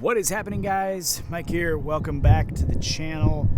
What is happening, guys? Mike here. Welcome back to the channel.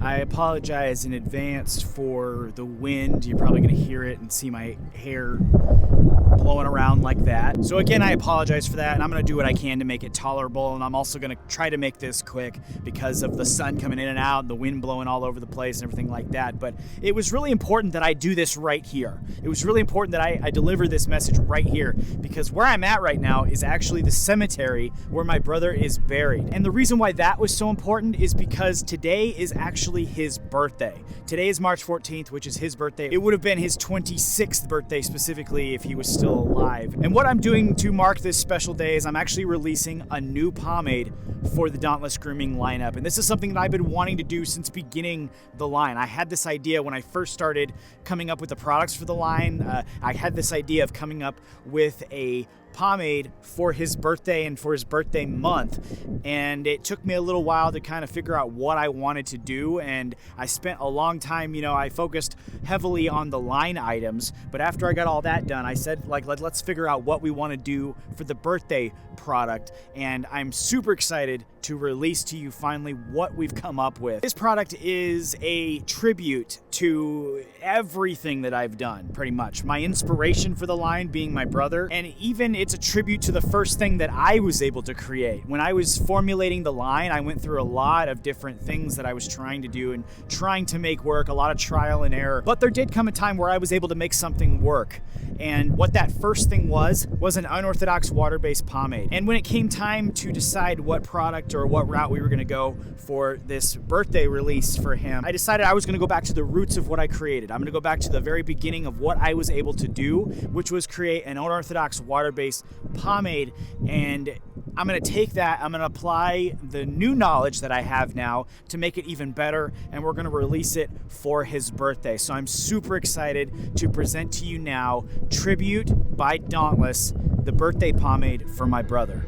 I apologize in advance for the wind. You're probably going to hear it and see my hair blowing around like that. So again, I apologize for that, and I'm going to do what I can to make it tolerable, and I'm also going to try to make this quick because of the sun coming in and out and the wind blowing all over the place and everything like that. But it was really important that I do this right here. It was really important that I deliver this message right here, because where I'm at right now is actually the cemetery where my brother is buried. And the reason why that was so important is because today is actually his birthday. Today is March 14th, which is his birthday. It would have been his 26th birthday specifically if he was still alive. And what I'm doing to mark this special day is I'm actually releasing a new pomade for the Dauntless Grooming lineup. And this is something that I've been wanting to do since beginning the line. I had this idea when I first started coming up with the products for the line. I had this idea of coming up with a pomade for his birthday and for his birthday month, and it took me a little while to kind of figure out what I wanted to do, and I spent a long time, I focused heavily on the line items, but after I got all that done, I said, let's figure out what we want to do for the birthday product, and I'm super excited to release to you finally what we've come up with. This product is a tribute to everything that I've done, pretty much. My inspiration for the line being my brother, and even it's a tribute to the first thing that I was able to create. When I was formulating the line, I went through a lot of different things that I was trying to do and trying to make work, a lot of trial and error. But there did come a time where I was able to make something work. And what that first thing was an unorthodox water-based pomade. And when it came time to decide what product or what route we were going to go for this birthday release for him, I decided I was going to go back to the roots of what I created. I'm going to go back to the very beginning of what I was able to do, which was create an unorthodox water-based pomade. And I'm going to take that, I'm going to apply the new knowledge that I have now to make it even better, and we're going to release it for his birthday. So I'm super excited to present to you now Tribute by Dauntless, the birthday pomade for my brother.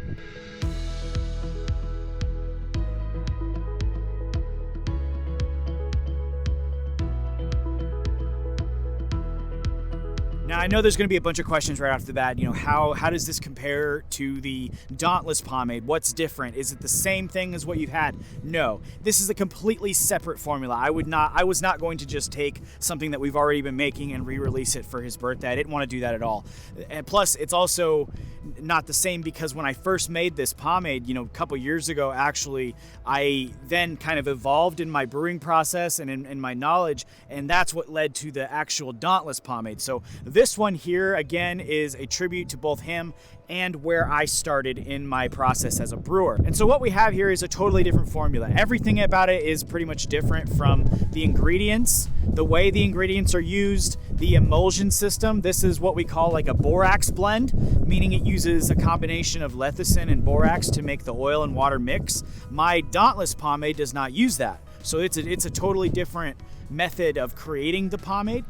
Now, I know there's going to be a bunch of questions right off the bat. How does this compare to the Dauntless pomade? What's different? Is it the same thing as what you've had? No, this is a completely separate formula. I was not going to just take something that we've already been making and re-release it for his birthday. I didn't want to do that at all. And plus, it's also not the same because when I first made this pomade, a couple years ago, actually, I then kind of evolved in my brewing process and in my knowledge, and that's what led to the actual Dauntless pomade. So this one here, again, is a tribute to both him and where I started in my process as a brewer. And so what we have here is a totally different formula. Everything about it is pretty much different, from the ingredients, the way the ingredients are used, the emulsion system. This is what we call like a borax blend, meaning it uses a combination of lecithin and borax to make the oil and water mix. My Dauntless pomade does not use that. So it's a totally different method of creating the pomade.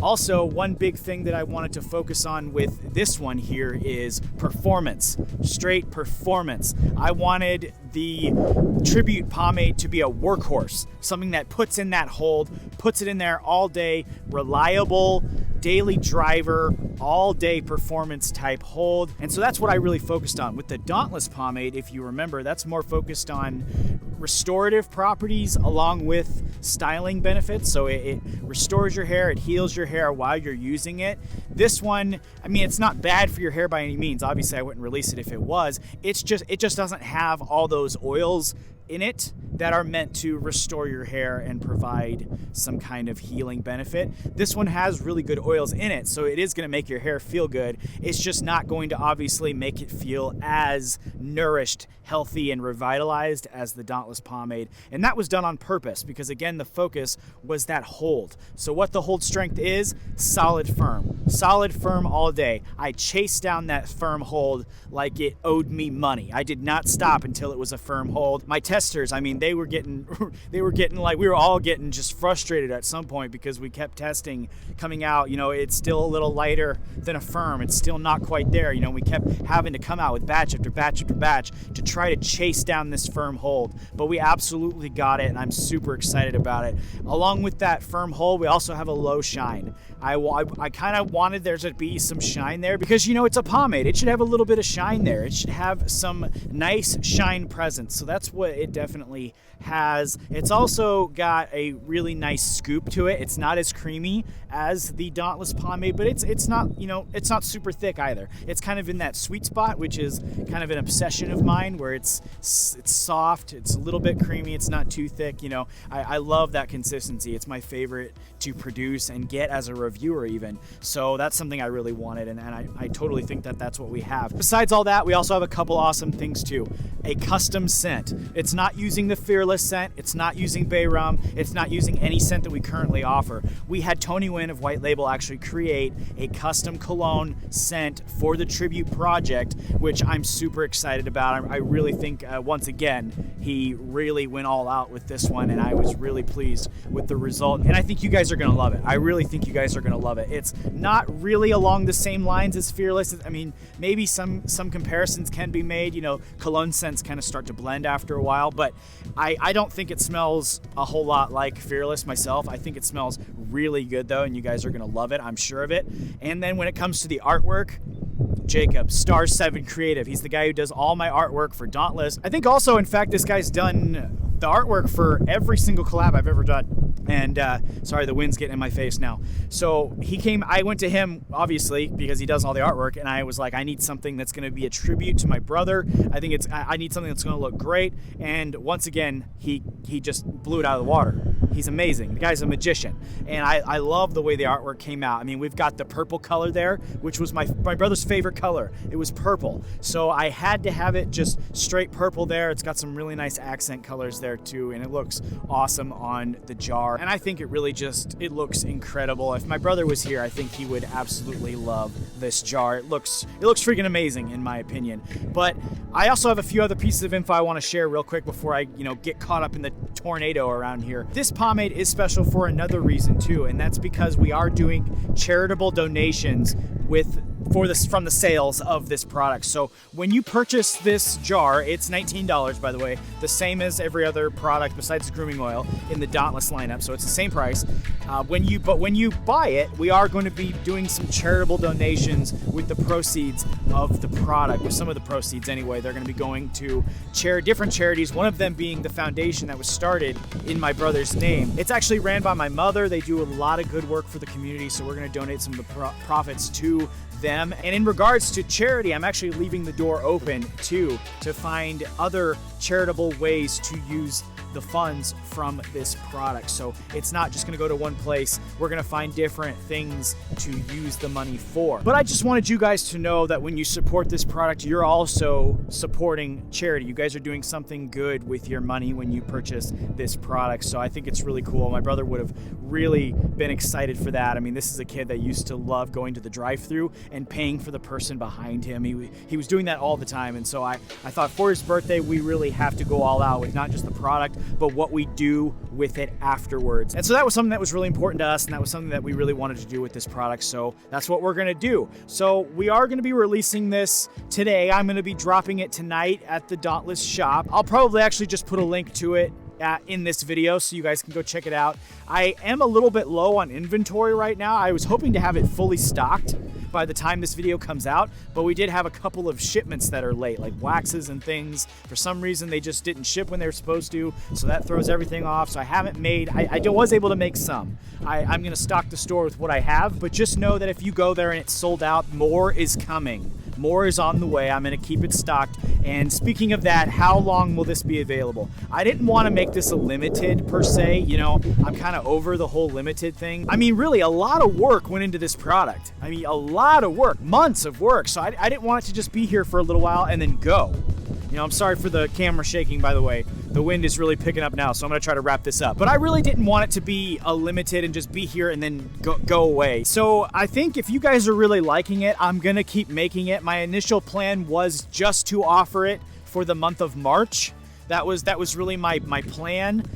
Also, one big thing that I wanted to focus on with this one here is performance, straight performance. I wanted the tribute pomade to be a workhorse, something that puts in that hold, puts it in there all day, reliable, daily driver, all day performance type hold. And so that's what I really focused on. With the Dauntless pomade, if you remember, that's more focused on restorative properties along with styling benefits. So it restores your hair, it heals your hair while you're using it. This one, it's not bad for your hair by any means. Obviously, I wouldn't release it if it was. It just doesn't have all those oils in it that are meant to restore your hair and provide some kind of healing benefit. This one has really good oils in it, so it is going to make your hair feel good. It's just not going to obviously make it feel as nourished, healthy, and revitalized as the Dauntless pomade. And that was done on purpose because, again, the focus was that hold. So what the hold strength is, solid firm all day. I chased down that firm hold like it owed me money. I did not stop until it was a firm hold. My testers, they were getting like, we were all getting just frustrated at some point because we kept testing, coming out, it's still a little lighter than a firm. It's still not quite there. We kept having to come out with batch after batch after batch to try to chase down this firm hold. But but we absolutely got it, and I'm super excited about it. Along with that firm hold, we also have a low shine. I kind of wanted there to be some shine there because, you know, it's a pomade. It should have a little bit of shine there. It should have some nice shine presence. So that's what it definitely has. It's also got a really nice scoop to it. It's not as creamy as the Dauntless Pomade, but it's not, you know, it's not super thick either. It's kind of in that sweet spot, which is kind of an obsession of mine, where it's soft, it's a little bit creamy, it's not too thick. You know, I love that consistency. It's my favorite to produce and get as a reviewer even. So that's something I really wanted, and I totally think that that's what we have. Besides all that, we also have a couple awesome things too. A custom scent. It's not using the Fearless scent, it's not using Bay Rum, it's not using any scent that we currently offer. We had Tony Wynn of White Label actually create a custom cologne scent for the tribute project, which I'm super excited about. I really think, once again, he really went all out with this one, and I was really pleased with the result. And I think you guys are gonna love it. I really think you guys are gonna love it. It's not really along the same lines as Fearless. I mean, maybe some comparisons can be made. You know, cologne scents kind of start to blend after a while, but I don't think it smells a whole lot like Fearless myself. I think it smells really good though, and you guys are gonna love it, I'm sure of it. And then when it comes to the artwork, Jacob, Star 7 Creative. He's the guy who does all my artwork for Dauntless. I think also, in fact, this guy's done the artwork for every single collab I've ever done. And sorry, the wind's getting in my face now. So he came, I went to him, obviously, because he does all the artwork, and I was like, I need something that's gonna be a tribute to my brother. I need something that's gonna look great. And once again, he just blew it out of the water. He's amazing. The guy's a magician. And I love the way the artwork came out. I mean, we've got the purple color there, which was my brother's favorite color. It was purple. So I had to have it just straight purple there. It's got some really nice accent colors there too, and it looks awesome on the jar. And I think it really it looks incredible. If my brother was here, I think he would absolutely love this jar. It looks freaking amazing in my opinion. But I also have a few other pieces of info I want to share real quick before I, you know, get caught up in the tornado around here. This pomade is special for another reason too, and that's because we are doing charitable donations from the sales of this product. So when you purchase this jar, it's $19, by the way, the same as every other product besides grooming oil in the Dauntless lineup, so it's the same price. But when you buy it, we are going to be doing some charitable donations with the proceeds of the product, with some of the proceeds anyway. They're going to be going to different charities, one of them being the foundation that was started in my brother's name. It's actually ran by my mother. They do a lot of good work for the community, so we're going to donate some of the profits to them. And in regards to charity, I'm actually leaving the door open too to find other charitable ways to use the funds from this product. So it's not just gonna go to one place. We're gonna find different things to use the money for. But I just wanted you guys to know that when you support this product, you're also supporting charity. You guys are doing something good with your money when you purchase this product. So I think it's really cool. My brother would have really been excited for that. I mean, this is a kid that used to love going to the drive-thru and paying for the person behind him. He was doing that all the time. And so I thought for his birthday, we really have to go all out with not just the product, but what we do with it afterwards. And so that was something that was really important to us, and that was something that we really wanted to do with this product. So that's what we're gonna do. So we are gonna be releasing this today. I'm gonna be dropping it tonight at the Dauntless shop. I'll probably actually just put a link to it in this video so you guys can go check it out. I am a little bit low on inventory right now. I was hoping to have it fully stocked by the time this video comes out, but we did have a couple of shipments that are late, like waxes and things. For some reason, they just didn't ship when they were supposed to, so that throws everything off. So I haven't made, I was able to make some. I'm gonna stock the store with what I have, but just know that if you go there and it's sold out, more is coming. More is on the way. I'm gonna keep it stocked. And speaking of that, how long will this be available? I didn't want to make this a limited per se. You know, I'm kind of over the whole limited thing. I mean, really, a lot of work went into this product. I mean, a lot of work, months of work. So I didn't want it to just be here for a little while and then go. You know, I'm sorry for the camera shaking, by the way. The wind is really picking up now, so I'm gonna try to wrap this up. But I really didn't want it to be a limited and just be here and then go away. So I think if you guys are really liking it, I'm gonna keep making it. My initial plan was just to offer it for the month of March. That was really my plan.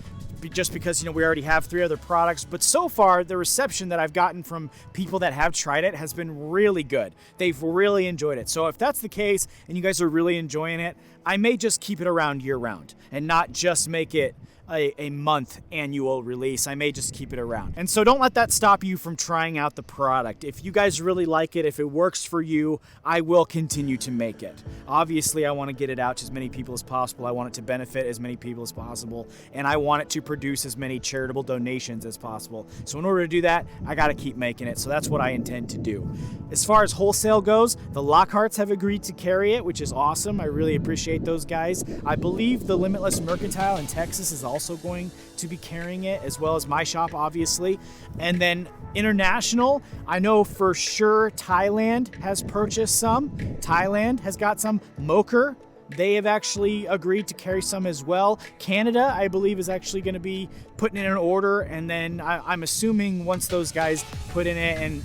just because, we already have 3 other products. But so far, the reception that I've gotten from people that have tried it has been really good. They've really enjoyed it. So if that's the case and you guys are really enjoying it, I may just keep it around year round and not just make it a month annual release. I may just keep it around. And so don't let that stop you from trying out the product. If you guys really like it, if it works for you, I will continue to make it. Obviously, I want to get it out to as many people as possible. I want it to benefit as many people as possible, and I want it to produce as many charitable donations as possible. So in order to do that, I got to keep making it. So that's what I intend to do. As far as Wholesale goes, the Lockharts have agreed to carry it, which is awesome. I really appreciate those guys. I believe the Limitless Mercantile in Texas is also going to be carrying it, as well as my shop, obviously. And then international, I know for sure Thailand has purchased some. Thailand has got some. Mocher, they have actually agreed to carry some as well. Canada, I believe, is actually going to be putting in an order, and then I'm assuming once those guys put in it and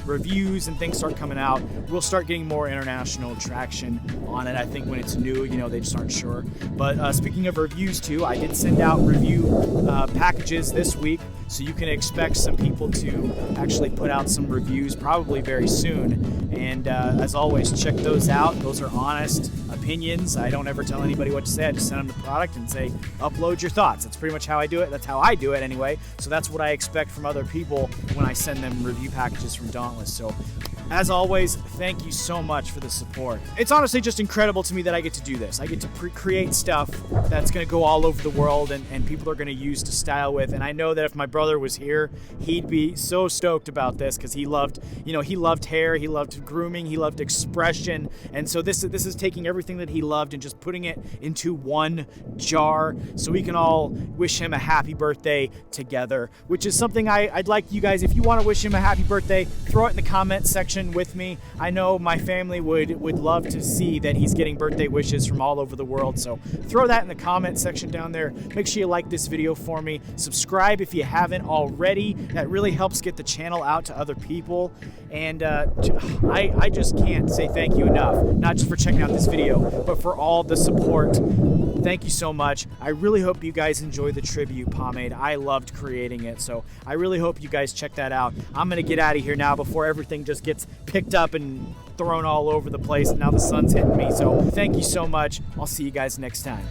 reviews and things start coming out, we'll start getting more international traction on it. I think when it's new, they just aren't sure. But speaking of reviews too, I did send out review packages this week, so you can expect some people to actually put out some reviews probably very soon. And as always, check those out. Those are honest opinions. I don't ever tell anybody what to say. I just send them the product and say, upload your thoughts. That's pretty much how I do it. That's how I do it anyway. So that's what I expect from other people when I send them review packages from Dauntless. So as always, thank you so much for the support. It's honestly just incredible to me that I get to do this. I get to create stuff that's going to go all over the world and people are going to use to style with. And I know that if my brother was here, he'd be so stoked about this because he loved, he loved hair, he loved grooming, he loved expression. And so this is taking everything that he loved and just putting it into one jar so we can all wish him a happy birthday together, which is something I'd like you guys, if you want to wish him a happy birthday, throw it in the comment section with me. I know my family would love to see that he's getting birthday wishes from all over the world, so throw that in the comment section down there. Make sure you like this video for me. Subscribe if you haven't already. That really helps get the channel out to other people. And I just can't say thank you enough, not just for checking out this video, but for all the support. Thank you so much. I really hope you guys enjoy the tribute pomade. I loved creating it, so I really hope you guys check that out. I'm gonna get out of here now before everything just gets picked up and thrown all over the place, and now the sun's hitting me. So thank you so much. I'll see you guys next time.